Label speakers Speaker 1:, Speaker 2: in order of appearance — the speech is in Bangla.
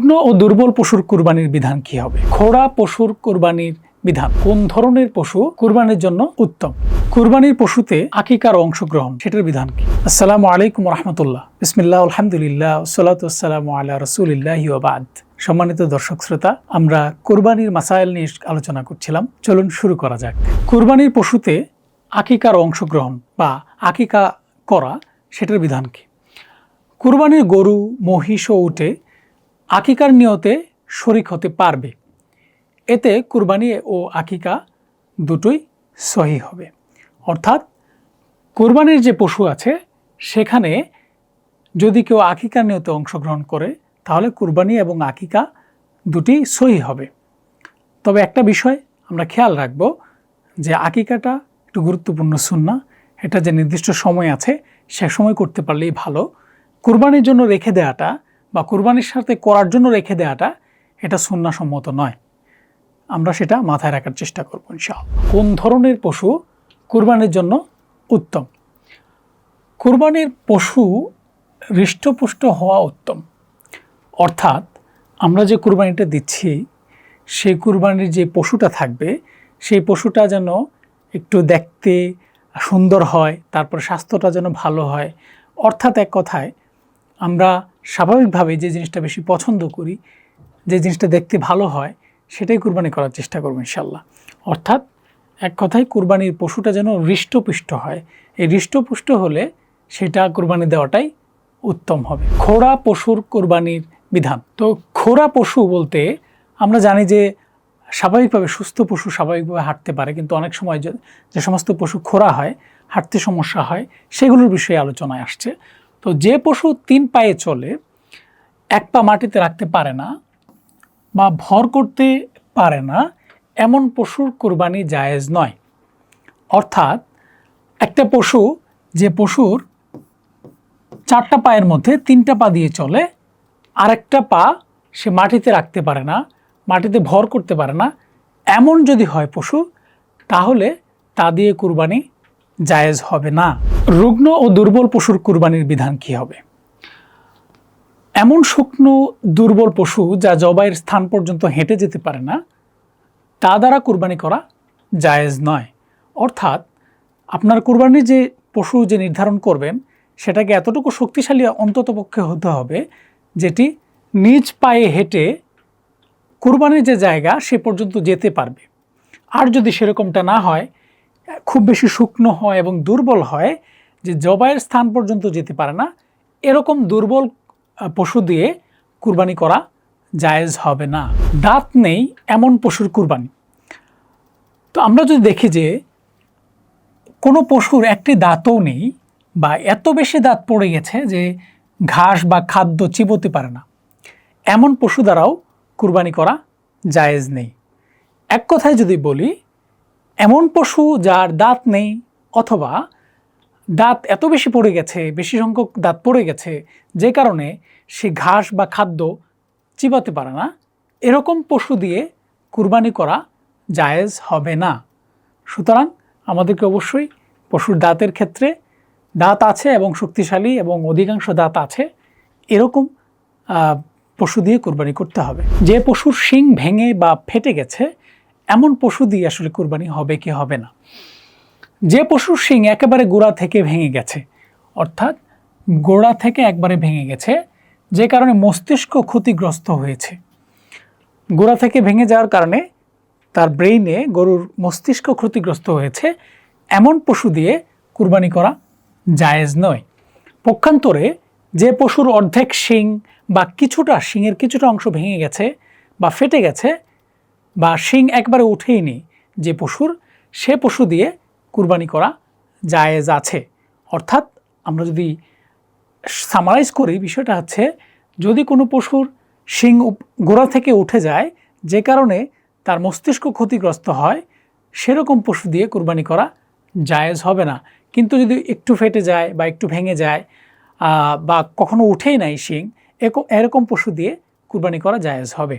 Speaker 1: রুগ্ন ও দুর্বল পশুর কুরবানির বিধান কি হবে? খোড়া পশুর কুরবানির বিধান। কোন ধরনের পশু কুরবানির জন্য উত্তম? কুরবানির পশুতে আকিকার অংশগ্রহণ, সেটার বিধান কি? আসসালামু আলাইকুম রহমতুল্লাহ, বিসমিল্লাহ, আলহামদুলিল্লাহ, সালাতু ওয়াসসালামু আলা রাসূলিল্লাহি ওয়া বাদ। সম্মানিত দর্শক শ্রোতা, আমরা কুরবানির মাসাইল নিয়ে আলোচনা করছিলাম। চলুন শুরু করা যাক। কুরবানির পশুতে আকিকার অংশগ্রহণ বা আকিকা করা, সেটার বিধান কি? কুরবানির গরু, মহিষ ও উটে আকিকার নিয়তে শরিক হতে পারবে। এতে কুরবানি ও আকিকা দুটোই সহি হবে। অর্থাৎ কুরবানির যে পশু আছে সেখানে যদি কেউ আকিকার নিয়তে অংশগ্রহণ করে তাহলে কুরবানি এবং আকিকা দুটি সহি হবে। তবে একটা বিষয় আমরা খেয়াল রাখব যে আকিকাটা একটু গুরুত্বপূর্ণ সুন্নাহ। এটা যে নির্দিষ্ট সময় আছে সে সময় করতে পারলেই ভালো। কুরবানির জন্য রেখে দেওয়াটা বা কুরবানির সাথে করার জন্য রেখে দেওয়াটা এটা সুন্নাহসম্মত নয়। আমরা সেটা মাথায় রাখার চেষ্টা করব ইনশাআল্লাহ। কোন ধরনের পশু কুরবানির জন্য উত্তম? কুরবানির পশু হৃষ্টপুষ্ট হওয়া উত্তম। অর্থাৎ আমরা যে কুরবানিটা দিচ্ছি সেই কুরবানির যে পশুটা থাকবে সেই পশুটা যেন একটু দেখতে সুন্দর হয়, তারপর স্বাস্থ্যটা যেন ভালো হয়। অর্থাৎ এক কথায় আমরা স্বাভাবিকভাবে যে জিনিসটা বেশি পছন্দ করি, যে জিনিসটা দেখতে ভালো হয়, সেটাই কুরবানি করার চেষ্টা করব ইনশাল্লাহ। অর্থাৎ এক কথায় কুরবানির পশুটা যেন হৃষ্টপুষ্ট হয়। এই হৃষ্টপুষ্ট হলে সেটা কুরবানি দেওয়াটাই উত্তম হবে। খোড়া পশুর কুরবানির বিধান। তো খোড়া পশু বলতে আমরা জানি যে স্বাভাবিকভাবে সুস্থ পশু স্বাভাবিকভাবে হাঁটতে পারে, কিন্তু অনেক সময় যে সমস্ত পশু খোড়া হয়, হাঁটতে সমস্যা হয়, সেগুলোর বিষয়ে আলোচনায় আসছে। তো যে পশু 3 পায়ে চলে, 1 পা মাটিতে রাখতে পারে না বা ভর করতে পারে না, এমন পশুর কুরবানি জায়েজ নয়। অর্থাৎ একটা পশু, যে পশুর 4টা পায়ের মধ্যে 3টা পা দিয়ে চলে, আরেকটা পা সে মাটিতে রাখতে পারে না, মাটিতে ভর করতে পারে না, এমন যদি হয় পশু, তাহলে তা দিয়ে কুরবানি জায়েজ হবে না। রুগ্ন ও দুর্বল পশুর কুরবানির বিধান কি হবে? এমন শুকনো দুর্বল পশু যা জবাইয়ের স্থান পর্যন্ত হেঁটে যেতে পারে না, তা দ্বারা কুরবানি করা জায়েজ নয়। অর্থাৎ আপনার কুরবানির যে পশু যে নির্ধারণ করবেন সেটাকে এতটুকু শক্তিশালী অন্ততপক্ষে হতে হবে যেটি নিজ পায়ে হেঁটে কুরবানির যে জায়গা সে পর্যন্ত যেতে পারবে। আর যদি সেরকমটা না হয়, খুব বেশি শুকনো হয় এবং দুর্বল হয় যে জবাইয়ের স্থান পর্যন্ত যেতে পারে না, এরকম দুর্বল পশু দিয়ে কুরবানি করা জায়েজ হবে না। দাঁত নেই এমন পশুর কুরবানি। তো আমরা যদি দেখি যে কোনো পশুর একটি দাঁতও নেই বা এত বেশি দাঁত পড়ে গেছে যে ঘাস বা খাদ্য চিবোতে পারে না, এমন পশু দ্বারাও কুরবানি করা জায়েজ নেই। এক কথায় যদি বলি, এমন পশু যার দাঁত নেই অথবা দাঁত এত বেশি পড়ে গেছে, বেশি সংখ্যক দাঁত পড়ে গেছে যে কারণে সে ঘাস বা খাদ্য চিবাতে পারে না, এরকম পশু দিয়ে কুরবানি করা জায়েজ হবে না। সুতরাং আমাদেরকে অবশ্যই পশুর দাঁতের ক্ষেত্রে দাঁত আছে এবং শক্তিশালী এবং অধিকাংশ দাঁত আছে এরকম পশু দিয়ে কুরবানি করতে হবে। যে পশুর শিং ভেঙে বা ফেটে গেছে এমন পশু দিয়ে আসলে কুরবানি হবে কি হবে না। যে পশুর শিং একেবারে গোড়া থেকে ভেঙে গেছে, অর্থাৎ গোড়া থেকে একবারে ভেঙে গেছে, যে কারণে মস্তিষ্ক ক্ষতিগ্রস্ত হয়েছে, গোড়া থেকে ভেঙে যাওয়ার কারণে তার ব্রেইনে গরুর মস্তিষ্ক ক্ষতিগ্রস্ত হয়েছে, এমন পশু দিয়ে কুরবানি করা জায়েজ নয়। পক্ষান্তরে যে পশুর অর্ধেক শিং বা কিছুটা শিংয়ের কিছুটা অংশ ভেঙে গেছে বা ফেটে গেছে বা শিং একবারে উঠেই নি যে পশুর, সে পশু দিয়ে কুরবানি করা জায়েজ আছে। অর্থাৎ আমরা যদি সামারাইজ করি, বিষয়টা হচ্ছে যদি কোনো পশুর শিং গোড়া থেকে উঠে যায় যে কারণে তার মস্তিষ্ক ক্ষতিগ্রস্ত হয়, সেরকম পশু দিয়ে কুরবানি করা জায়েজ হবে না। কিন্তু যদি একটু ফেটে যায় বা একটু ভেঙে যায় বা কখনো উঠেই নাই শিং, এরকম পশু দিয়ে কুরবানি করা জায়েজ হবে।